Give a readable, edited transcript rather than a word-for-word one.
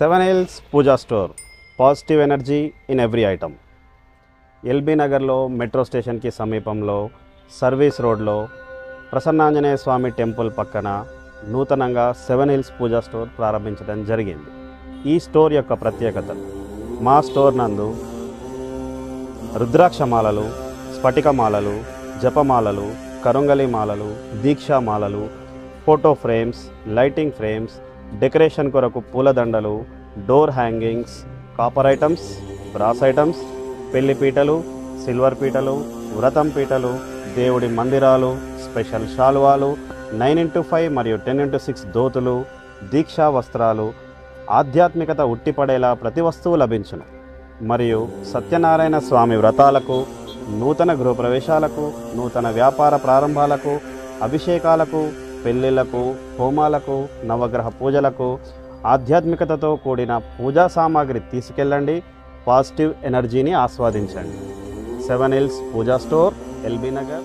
Seven hills Pooja store, positive energy in every item. LB నగర్లో metro స్టేషన్కి సమీపంలో service రోడ్లో ప్రసన్నాంజనేయ స్వామి టెంపుల్ పక్కన నూతనంగా సెవెన్ హిల్స్ పూజా స్టోర్ ప్రారంభించడం జరిగింది. ఈ స్టోర్ యొక్క ప్రత్యేకతలు: మా స్టోర్ నందు రుద్రాక్షమాలలు, స్ఫటికమాలలు, జపమాలలు, కరుంగలి మాలలు, దీక్షామాలలు, photo frames, lighting frames, decoration కొరకు పూలదండలు, door hangings, copper items, brass items, పెళ్లి పీటలు, సిల్వర్ పీటలు, వ్రతం పీటలు, దేవుడి మందిరాలు, స్పెషల్ శాలువాలు, 9x5 మరియు 10x6 దోతులు, దీక్షా వస్త్రాలు, ఆధ్యాత్మికత ఉట్టిపడేలా ప్రతి వస్తువు లభించును. మరియు సత్యనారాయణ స్వామి వ్రతాలకు, నూతన గృహప్రవేశాలకు, నూతన వ్యాపార ప్రారంభాలకు, అభిషేకాలకు, పెళ్ళిళ్ళకు, హోమాలకు, నవగ్రహ పూజలకు ఆధ్యాత్మికతతో కూడిన పూజా సామాగ్రి తీసుకెళ్ళండి. పాజిటివ్ ఎనర్జీని ఆస్వాదించండి. Seven hills Pooja store, LB Nagar.